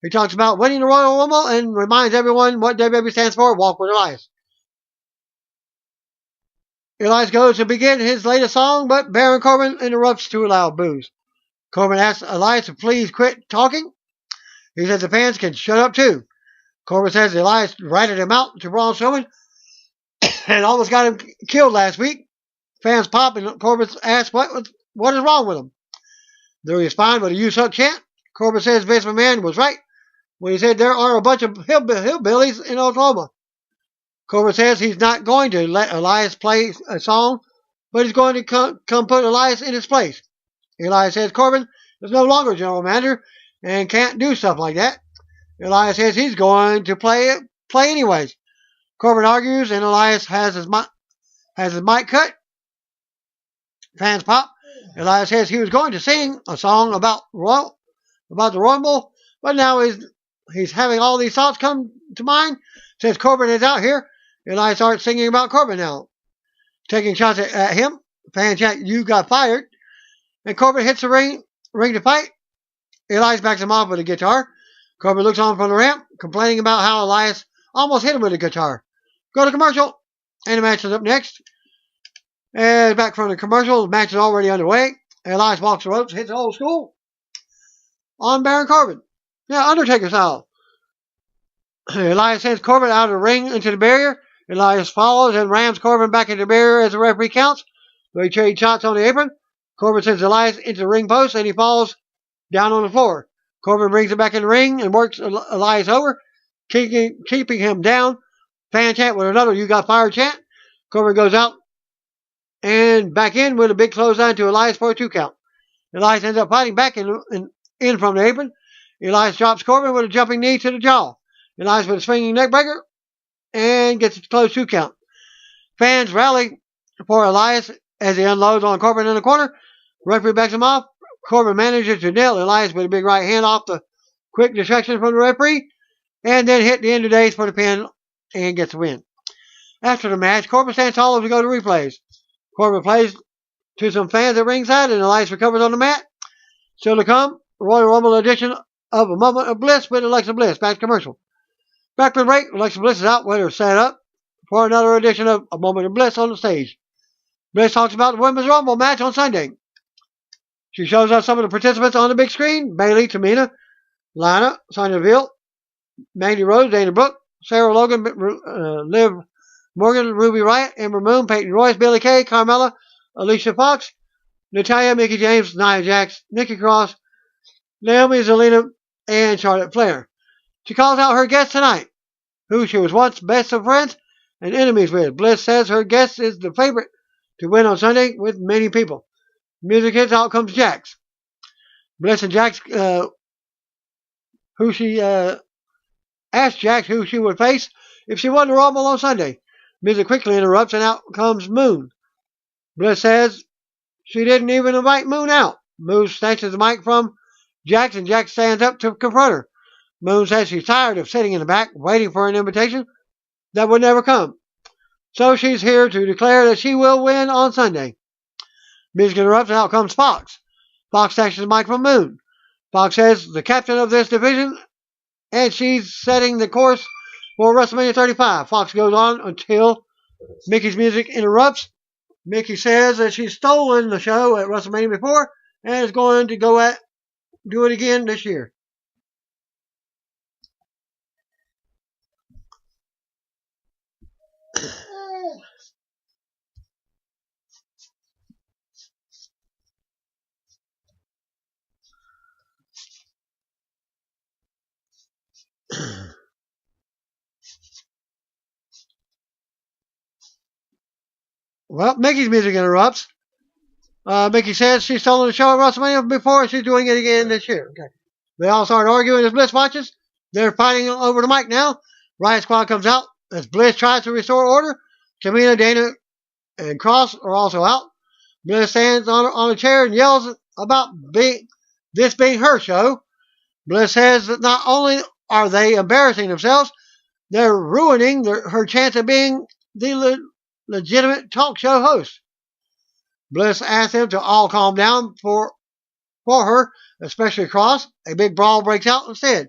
He talks about winning the Royal Rumble and reminds everyone what WWE stands for. Walk with Elias. Elias goes to begin his latest song, but Baron Corbin interrupts to allow boos. Corbin asks Elias to please quit talking. He says the fans can shut up too. Corbin says Elias ratted him out to Braun Strowman and almost got him killed last week. Fans pop and Corbin asks what is wrong with him. They respond with a "You suck" chant. Corbin says Vince McMahon was right when he said there are a bunch of hillbillies in Oklahoma. Corbin says he's not going to let Elias play a song but he's going to come put Elias in his place. Elias says Corbin is no longer general manager and can't do stuff like that. Elias says he's going to play anyways. Corbin argues, and Elias has his mic cut. Fans pop. Elias says he was going to sing a song about the Rumble, but now he's having all these thoughts come to mind. Says Corbin is out here. Elias starts singing about Corbin now, taking shots at him. Fans chant, "You got fired." And Corbin hits the ring to fight. Elias backs him off with a guitar. Corbin looks on from the ramp, complaining about how Elias almost hit him with a guitar. Go to commercial, and the match is up next. And back from the commercial, the match is already underway. Elias walks the ropes, hits old school on Baron Corbin. Yeah, Undertaker style. Elias sends Corbin out of the ring into the barrier. Elias follows and rams Corbin back into the barrier as the referee counts. They trade shots on the apron. Corbin sends Elias into the ring post, and he falls down on the floor. Corbin brings him back in the ring and works Elias over, keeping him down. Fan chant with another "You got fired" chant. Corbin goes out and back in with a big clothesline to Elias for a 2 count. Elias ends up fighting back in from the apron. Elias drops Corbin with a jumping knee to the jaw. Elias with a swinging neck breaker and gets a close 2 count. Fans rally for Elias as he unloads on Corbin in the corner. Referee backs him off. Corbin manages to nail Elias with a big right hand off the quick distraction from the referee, and then hit the end of days for the pin and gets the win. After the match, Corbin stands tall to go to replays. Corbin plays to some fans at ringside, and Elias recovers on the mat. Still to come, Royal Rumble edition of A Moment of Bliss with Alexa Bliss. Back to commercial. Back from the break, Alexa Bliss is out with her set up for another edition of A Moment of Bliss on the stage. Bliss talks about the Women's Rumble match on Sunday. She shows us some of the participants on the big screen: Bayley, Tamina, Lana, Sonya Deville, Mandy Rose, Dana Brooke, Sarah Logan, Liv Morgan, Ruby Riott, Ember Moon, Peyton Royce, Billie Kay, Carmella, Alicia Fox, Natalya, Mickie James, Nia Jax, Nikki Cross, Naomi, Zelina, and Charlotte Flair. She calls out her guest tonight, who she was once best of friends and enemies with. Bliss says her guest is the favorite to win on Sunday with many people. Music hits, out comes Jax. Bliss and Jax, asked Jax who she would face if she won the Rumble on Sunday. Music quickly interrupts, and out comes Moon. Bliss says she didn't even invite Moon out. Moon snatches the mic from Jax, and Jax stands up to confront her. Moon says she's tired of sitting in the back, waiting for an invitation that would never come. So she's here to declare that she will win on Sunday. Music interrupts, and out comes Fox. Fox snatches the mic from Moon. Fox says the captain of this division, and she's setting the course for WrestleMania 35. Fox goes on until Mickey's music interrupts. Mickey says that she's stolen the show at WrestleMania before and is going to do it again this year. Well, Mickey's music interrupts. Mickey says she's stolen the show at WrestleMania before and she's doing it again this year. Okay. They all start arguing as Bliss watches. They're fighting over the mic now. Riot Squad comes out as Bliss tries to restore order. Tamina, Dana, and Cross are also out. Bliss stands on a chair and yells about this being her show. Bliss says that not only are they embarrassing themselves, they're ruining her chance of being the legitimate talk show host. Bliss asks them to all calm down for her, especially Cross. A big brawl breaks out instead.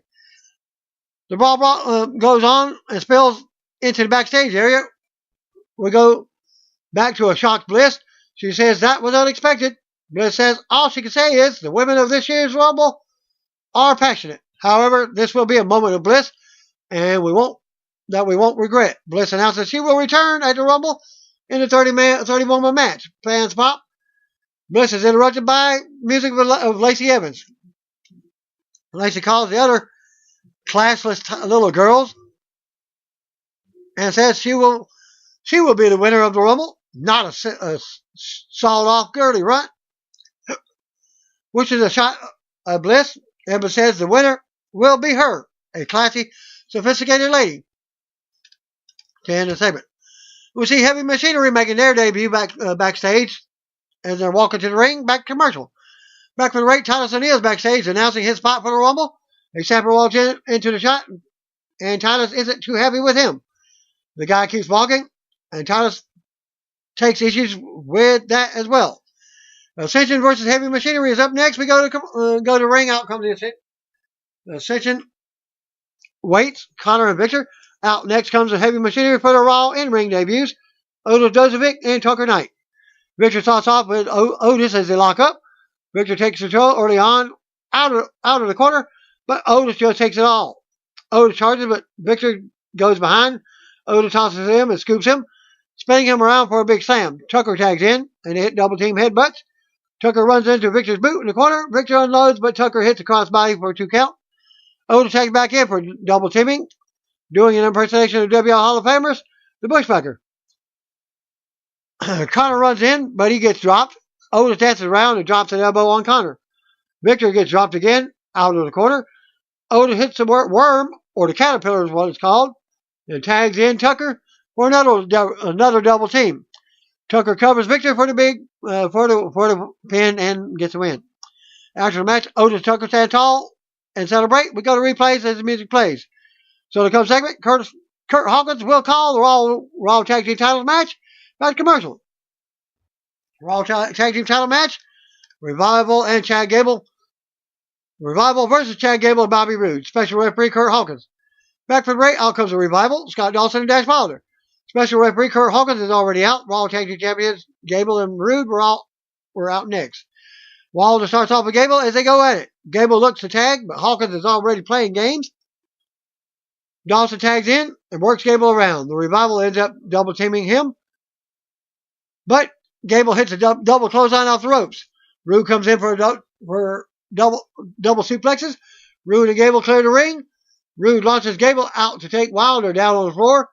The brawl goes on and spills into the backstage area. We go back to a shocked Bliss. She says that was unexpected. Bliss says all she can say is the women of this year's Rumble are passionate. However, this will be a moment of bliss, and we won't regret. Bliss announces she will return at the Rumble in the 30-woman match. Fans pop. Bliss is interrupted by music of Lacey Evans. Lacey calls the other classless little girls and says she will be the winner of the Rumble. not a sawed-off girly runt, which is a shot of bliss. Emma says the winner will be her, a classy, sophisticated lady. To end the segment. We see Heavy Machinery making their debut backstage as they're walking to the ring. Back commercial. Back for the rate, Titus O'Neil's backstage announcing his spot for the Rumble. A Sapper walks into the shot, and Titus isn't too happy with him. The guy keeps walking, and Titus takes issues with that as well. Ascension versus Heavy Machinery is up next. We go to ring. Out comes the Ascension. Ascension waits. Connor and Victor. Out next comes the Heavy Machinery for the Raw in-ring debuts. Otis Dozovic and Tucker Knight. Victor starts off with Otis as they lock up. Victor takes control early on out of the corner, but Otis just takes it all. Otis charges, but Victor goes behind. Otis tosses him and scoops him, spinning him around for a big slam. Tucker tags in, and they hit double team headbutts. Tucker runs into Victor's boot in the corner. Victor unloads, but Tucker hits a crossbody for a 2 count. Otis tags back in for double teaming, doing an impersonation of WL Hall of Famers, the Bushwhacker. Connor runs in, but he gets dropped. Otis dances around and drops an elbow on Connor. Victor gets dropped again, out of the corner. Otis hits the worm, or the caterpillar is what it's called, and tags in Tucker for another double team. Tucker covers Victor for the pin and gets the win. After the match, Otis and Tucker stand tall and celebrate. We go to replays as the music plays. So the segment, Kurt Hawkins will call the Raw Tag Team Titles match. Back to commercial. Raw Tag Team Title match. Revival and Chad Gable. Revival versus Chad Gable and Bobby Roode. Special referee Kurt Hawkins. Back for the break, out comes the Revival. Scott Dawson and Dash Wilder. Special referee Kurt Hawkins is already out. Raw Tag Team Champions Gable and Roode were out next. Wilder starts off with Gable as they go at it. Gable looks to tag, but Hawkins is already playing games. Dawson tags in and works Gable around. The Revival ends up double teaming him, but Gable hits a double clothesline off the ropes. Roode comes in for double suplexes. Roode and Gable clear the ring. Roode launches Gable out to take Wilder down on the floor.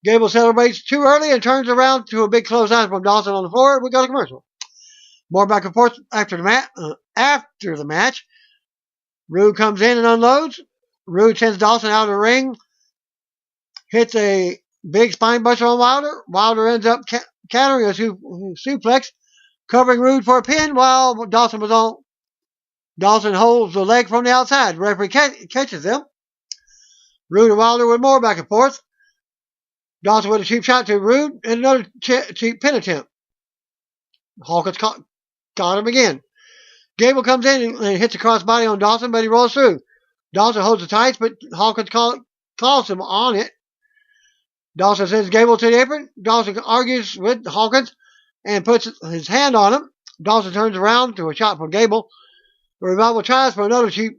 Gable celebrates too early and turns around to a big clothesline from Dawson on the floor. We got a commercial. More back and forth after the match. Roode comes in and unloads. Roode sends Dawson out of the ring. Hits a big spine buster on Wilder. Wilder ends up countering a suplex, covering Roode for a pin while Dawson was on. Dawson holds the leg from the outside. Referee catches them. Roode and Wilder with more back and forth. Dawson with a cheap shot to Roode and another cheap pin attempt. Hawkins caught him again. Gable comes in and hits a crossbody on Dawson, but he rolls through. Dawson holds the tights, but Hawkins calls him on it. Dawson sends Gable to the apron. Dawson argues with Hawkins and puts his hand on him. Dawson turns around to a shot from Gable. The Revival tries for another cheap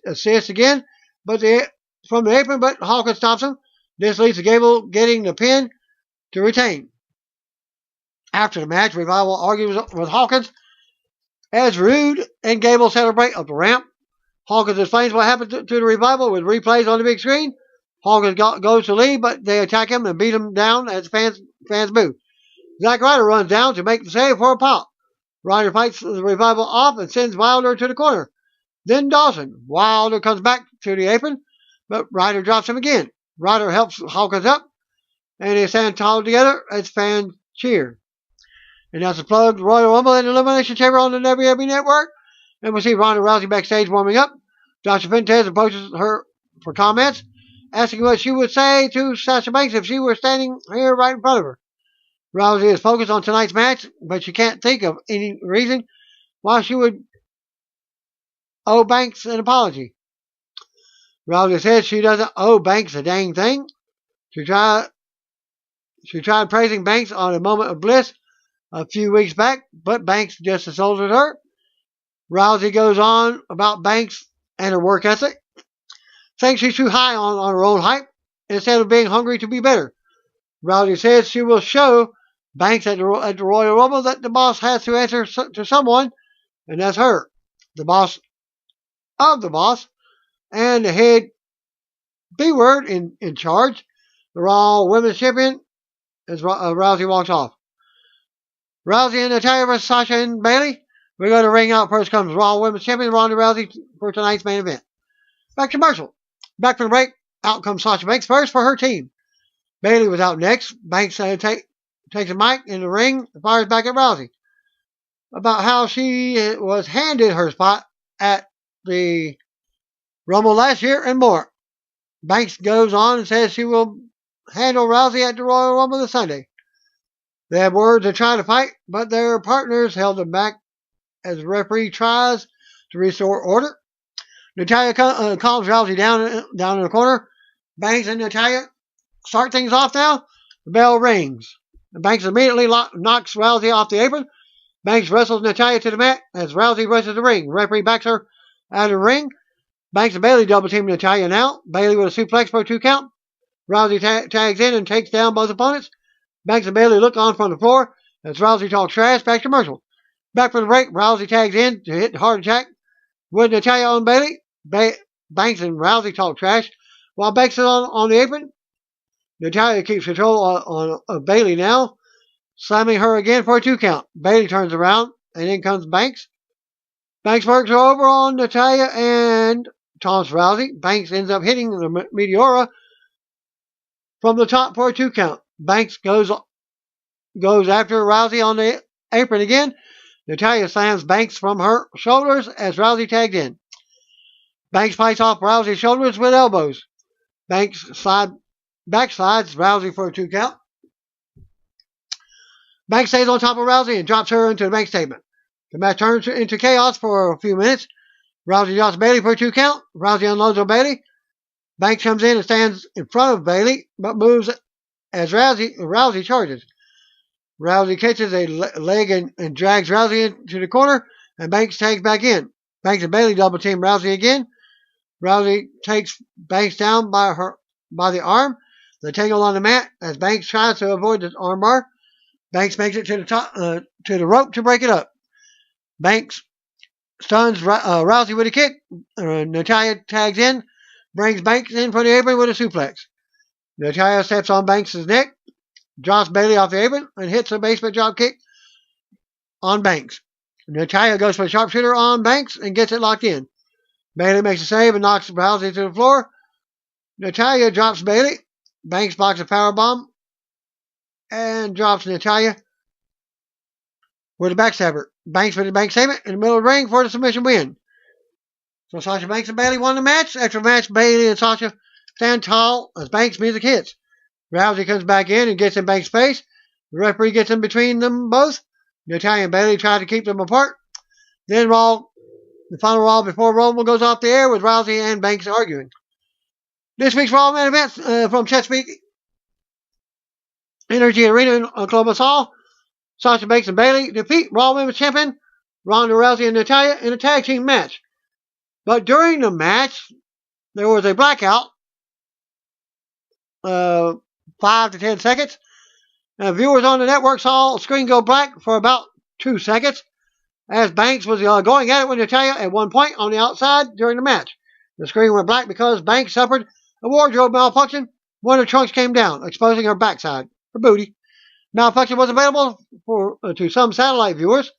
assist again, from the apron, but Hawkins stops him. This leads to Gable getting the pin to retain. After the match, Revival argues with Hawkins as Roode and Gable celebrate up the ramp. Hawkins explains what happened to the Revival with replays on the big screen. Hawkins goes to leave, but they attack him and beat him down as fans boo. Zack Ryder runs down to make the save for a pop. Ryder fights the Revival off and sends Wilder to the corner. Then Dawson. Wilder comes back to the apron, but Ryder drops him again. Ryder helps Hawkins up, and they stand tall together as fans cheer. And that's the plug, Royal Rumble and Elimination Chamber on the WWE Network. And we see Ronda Rousey backstage warming up. Dr. Fentez approaches her for comments, asking what she would say to Sasha Banks if she were standing here right in front of her. Rousey is focused on tonight's match, but she can't think of any reason why she would owe Banks an apology. Rousey says she doesn't owe Banks a dang thing. She tried praising Banks on a moment of bliss a few weeks back, but Banks just assaulted her. Rousey goes on about Banks and her work ethic, saying she's too high on her own hype instead of being hungry to be better. Rousey says she will show Banks at the Royal Rumble that the boss has to answer to someone, and that's her, the boss of the boss, and the head B-word in charge, the Raw Women's Champion, as Rousey walks off. Rousey and Natalia versus Sasha and Bailey. We go to ring out. First comes Raw Women's Champion Ronda Rousey for tonight's main event. Back to commercial. Back from the break. Out comes Sasha Banks first for her team. Bailey was out next. Banks takes a mic in the ring and fires back at Rousey about how she was handed her spot at the Rumble last year and more. Banks goes on and says she will handle Rousey at the Royal Rumble this Sunday. They have words to try to fight, but their partners held them back as the referee tries to restore order. Natalia calms Rousey down in the corner. Banks and Natalia start things off now. The bell rings. Banks immediately knocks Rousey off the apron. Banks wrestles Natalia to the mat as Rousey rushes the ring. The referee backs her out of the ring. Banks and Bailey double team Natalia now. Bailey with a suplex for a 2 count. Rousey tags in and takes down both opponents. Banks and Bailey look on from the floor as Rousey talks trash. Back to commercial. Back from the break, Rousey tags in to hit the heart attack with Natalia on Bailey. Banks and Rousey talk trash while Banks is on the apron. Natalia keeps control of Bailey now, slamming her again for a 2 count. Bailey turns around and in comes Banks. Banks works her over on Natalia and taunts Rousey. Banks ends up hitting the Meteora from the top for a 2 count. Banks goes after Rousey on the apron again. Natalia slams Banks from her shoulders as Rousey tagged in. Banks fights off Rousey's shoulders with elbows. Banks backslides Rousey for a 2 count. Banks stays on top of Rousey and drops her into the Banks statement. The match turns into chaos for a few minutes. Rousey drops Bailey for a 2 count. Rousey unloads on Bailey. Banks comes in and stands in front of Bailey, but moves as Rousey charges. Rousey catches a leg and drags Rousey into the corner, and Banks tags back in. Banks and Bailey double team Rousey again. Rousey takes Banks down by the arm. They tangle on the mat as Banks tries to avoid the armbar. Banks makes it to the top to the rope to break it up. Banks stuns Rousey with a kick. Natalia tags in, brings Banks in for the apron with a suplex. Natalia steps on Banks' neck, drops Bailey off the apron, and hits a basement drop kick on Banks. Natalia goes for a sharpshooter on Banks and gets it locked in. Bailey makes a save and knocks Rousey to the floor. Natalia drops Bailey. Banks blocks a powerbomb and drops Natalia with a backstabber. Banks with a bank statement in the middle of the ring for the submission win. So Sasha Banks and Bailey won the match. After the match, Bailey and Sasha stand tall as Banks' music hits. Rousey comes back in and gets in Banks' face. The referee gets in between them both. Natalia and Bailey try to keep them apart. Then the final Raw before Rumble goes off the air with Rousey and Banks arguing. This week's Raw main event from Chesapeake Energy Arena in Columbus Hall. Sasha Banks and Bailey defeat Raw Women's Champion Ronda Rousey and Natalia in a tag team match. But during the match, there was a blackout, 5 to 10 seconds. And viewers on the network saw the screen go black for about 2 seconds as Banks was going at it with Natalia at one point on the outside during the match. The screen went black because Banks suffered a wardrobe malfunction when her trunks came down, exposing her backside, her booty. Malfunction was available to some satellite viewers,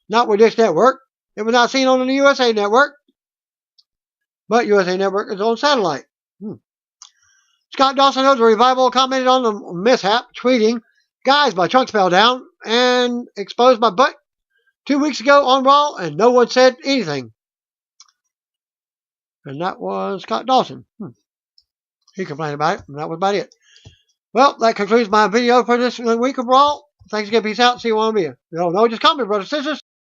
not with Dish Network. It was not seen on the USA Network, but USA Network is on satellite. Scott Dawson of the Revival commented on the mishap, tweeting, "Guys, my trunks fell down and exposed my butt 2 weeks ago on Raw, and no one said anything." And that was Scott Dawson. He complained about it, and that was about it. Well, that concludes my video for this week of Raw. Thanks again. Peace out. See you on the video. No, just comment, brothers and sisters.